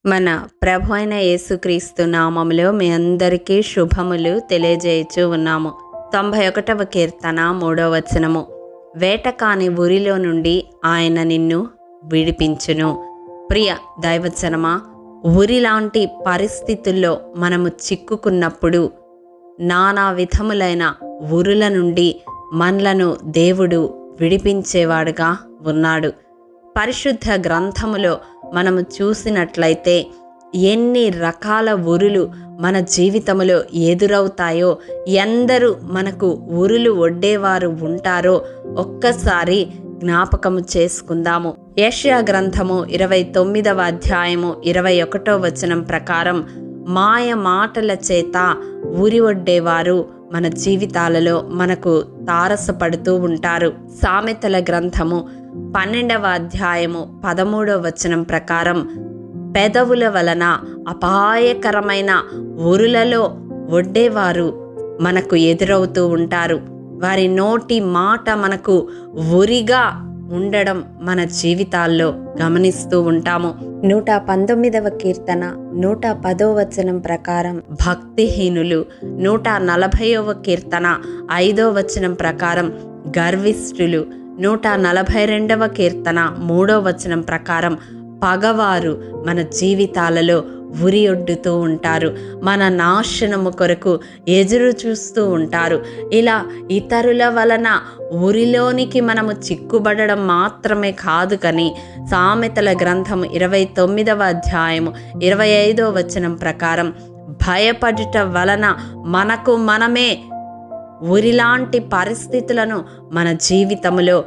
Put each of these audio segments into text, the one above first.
మన ప్రభు అయిన యేసుక్రీస్తు నామములో మీ అందరికీ శుభములు తెలియజేయచ్చు ఉన్నాము. 91వ కీర్తన 3వ వచనము. వేట కాని ఊరిలో నుండి ఆయన నిన్ను విడిపించును. ప్రియ దైవజనమా, ఊరిలాంటి పరిస్థితుల్లో మనము చిక్కుకున్నప్పుడు నానా విధములైన ఊరుల నుండి మనలను దేవుడు విడిపించేవాడుగా ఉన్నాడు. పరిశుద్ధ గ్రంథములో మనము చూసినట్లయితే ఎన్ని రకాల ఊరులు మన జీవితంలో ఎదురవుతాయో, ఎందరూ మనకు ఊరులు ఒడ్డేవారు ఉంటారో ఒక్కసారి జ్ఞాపకము చేసుకుందాము. యెషయా గ్రంథము 29వ అధ్యాయము 21వ వచనం ప్రకారం మాయ మాటల చేత ఊరి ఒడ్డేవారు మన జీవితాలలో మనకు తారసపడుతూ ఉంటారు. సామెతల గ్రంథము 12వ అధ్యాయము 13వ వచనం ప్రకారం పెదవుల వలన అపాయకరమైన ఊరులలో ఒడ్డేవారు మనకు ఎదురవుతూ ఉంటారు. వారి నోటి మాట మనకు ఉరిగా ఉండడం మన జీవితాల్లో గమనిస్తూ ఉంటాము. 119వ కీర్తన 110వ వచనం ప్రకారం భక్తిహీనులు, 140వ కీర్తన 5వ వచనం ప్రకారం గర్విష్ఠులు, 142వ కీర్తన 3వ వచనం ప్రకారం పగవారు మన జీవితాలలో ఉరియొడ్డుతూ ఉంటారు. మన నాశనము కొరకు ఎదురు చూస్తూ ఉంటారు. ఇలా ఇతరుల వలన ఊరిలోనికి మనము చిక్కుబడడం మాత్రమే కాదు, కానీ సామెతల గ్రంథం 29వ అధ్యాయము 25వ వచనం ప్రకారం భయపడుట వలన మనకు మనమే ఊరిలాంటి పరిస్థితులను మన జీవితంలో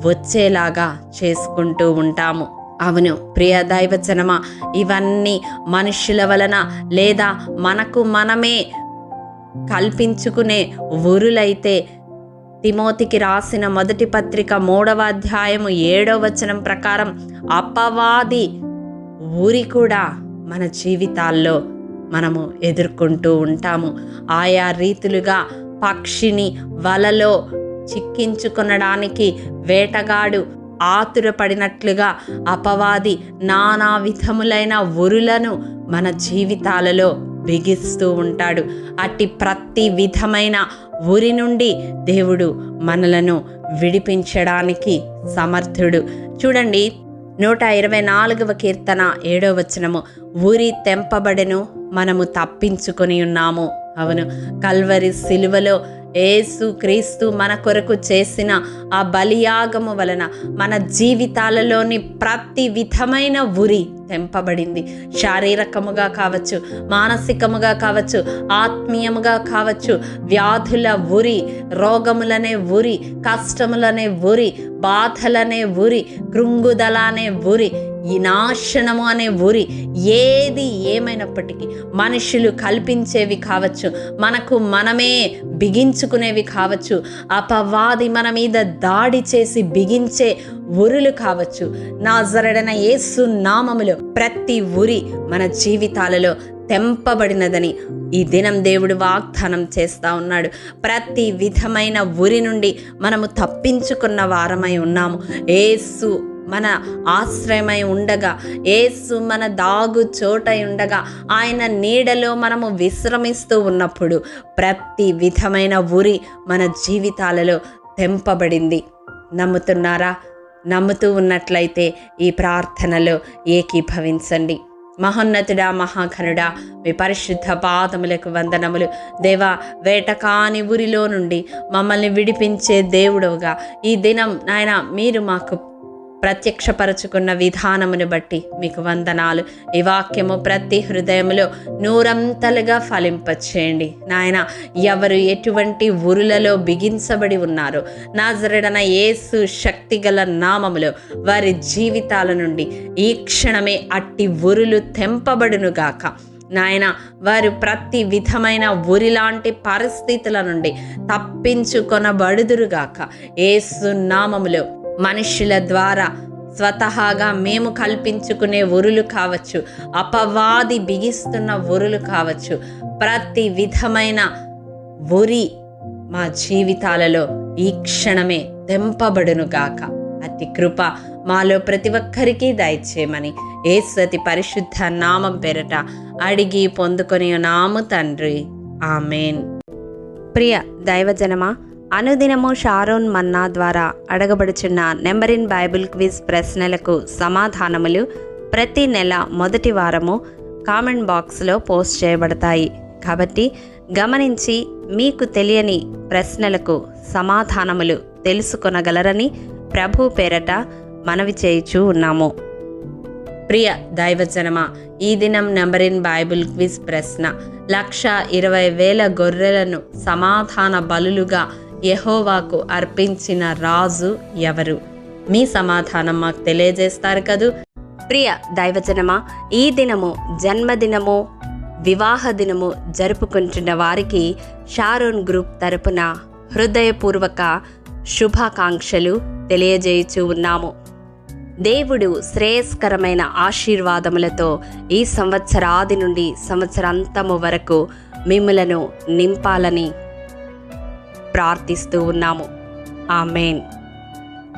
వచ్చేలాగా చేసుకుంటూ ఉంటాము. అవును ప్రియ దైవజనమా, ఇవన్నీ మనుషుల వలన లేదా మనకు మనమే కల్పించుకునే ఊరులైతే తిమోతికి రాసిన మొదటి పత్రిక 3వ అధ్యాయము 7వ వచనం ప్రకారం అపవాది ఊరి కూడా మన జీవితాల్లో మనము ఎదుర్కొంటూ ఉంటాము. ఆయా రీతులుగా పక్షిని వలలో చిక్కించుకొనడానికి వేటగాడు ఆతురపడినట్లుగా అపవాది నానా విధములైన ఉరులను మన జీవితాలలో బిగిస్తూ ఉంటాడు. అట్టి ప్రతి విధమైన ఊరి నుండి దేవుడు మనలను విడిపించడానికి సమర్థుడు. చూడండి, 124వ కీర్తన 7వ వచనము. ఊరి తెంపబడెను, మనము తప్పించుకొని ఉన్నాము. అవును, కల్వరి సిలువలో యేసు క్రీస్తు మన కొరకు చేసిన ఆ బలియాగము వలన మన జీవితాలలోని ప్రతి విధమైన ఉరి తెంపబడింది. శారీరకముగా కావచ్చు, మానసికముగా కావచ్చు, ఆత్మీయముగా కావచ్చు. వ్యాధుల ఉరి, రోగములనే ఉరి, కష్టములనే ఉరి, బాధలనే ఉరి, కృంగుదల అనే ఉరి, ఈ నాశనము అనే ఊరి, ఏది ఏమైనప్పటికీ మనుషులు కల్పించేవి కావచ్చు, మనకు మనమే బిగించుకునేవి కావచ్చు, అపవాది మన మీద దాడి చేసి బిగించే ఊరులు కావచ్చు. నాజరేయుడైన యేసు నామములో ప్రతి ఊరి మన జీవితాలలో తెంపబడినదని ఈ దినం దేవుడు వాగ్దానం చేస్తూ ఉన్నాడు. ప్రతి విధమైన ఊరి నుండి మనము తప్పించుకున్న వారమై ఉన్నాము. యేసు మన ఆశ్రయమై ఉండగా, యేసు మన దాగు చోటై ఉండగా, ఆయన నీడలో మనము విశ్రమిస్తూ ఉన్నప్పుడు ప్రతి విధమైన ఊరి మన జీవితాలలో తెంపబడింది. నమ్ముతున్నారా? నమ్ముతూ ఉన్నట్లయితే ఈ ప్రార్థనలో ఏకీభవించండి. మహోన్నతుడా, మహాఘనుడా, మీ పరిశుద్ధ పాదములకు వందనములు. దేవా, వేటకాని ఊరిలో నుండి మమ్మల్ని విడిపించే దేవుడవుగా ఈ దినం నాయన మీరు మాకు ప్రత్యక్షపరచుకున్న విధానమును బట్టి మీకు వందనాలు. ఈ వాక్యము ప్రతి హృదయములో నూరంతలుగా ఫలింపచేయండి నాయన. ఎవరు ఎటువంటి ఊరులలో బిగించబడి ఉన్నారో నాజరేయుడైన యేసు శక్తిగల నామములో వారి జీవితాల నుండి ఈ క్షణమే అట్టి ఊరులు తెంపబడునుగాక నాయన. వారు ప్రతి విధమైన ఊరిలాంటి పరిస్థితుల నుండి తప్పించుకొనబడుదురుగాక యేసు నామములో. మనుషుల ద్వారా స్వతహాగా మేము కల్పించుకునే ఊరులు కావచ్చు, అపవాది బిగిస్తున్న ఊరులు కావచ్చు, ప్రతి విధమైన ఊరి మా జీవితాలలో ఈ క్షణమే తెంపబడునుగాక. అట్టి కృప మాలో ప్రతి ఒక్కరికి దయచేయమని యేసు అతి పరిశుద్ధ నామం పేరట అడిగి పొందుకొని నాము తండ్రి, ఆమెన్. ప్రియ దైవజనమా, అనుదినము షారోన్ మన్నా ద్వారా అడగబడుచున్న నెంబర్ ఇన్ బైబిల్ క్విజ్ ప్రశ్నలకు సమాధానములు ప్రతి నెల మొదటి వారము కామెంట్ బాక్స్లో పోస్ట్ చేయబడతాయి. కాబట్టి గమనించి మీకు తెలియని ప్రశ్నలకు సమాధానములు తెలుసుకొనగలరని ప్రభు పేరట మనవి చేయుచూ ఉన్నాము. ప్రియ దైవజనమా, ఈ దినం నెంబర్ ఇన్ బైబిల్ క్విజ్ ప్రశ్న: 1,20,000 గొర్రెలను సమాధాన బలులుగా యెహోవాకు అర్పించిన రాజు ఎవరు? మీ సమాధానం మాకు తెలియజేస్తారు కదూ. ప్రియ దైవజనమా, ఈ దినము జన్మదినము, వివాహ దినము జరుపుకుంటున్న వారికి షారోన్ గ్రూప్ తరపున హృదయపూర్వక శుభాకాంక్షలు తెలియజేయుచూ ఉన్నాము. దేవుడు శ్రేయస్కరమైన ఆశీర్వాదములతో ఈ సంవత్సరాది నుండి సంవత్సరాంతము వరకు మిమ్ములను నింపాలని ప్రార్థిస్తూ ఉన్నాము. ఆమేన్.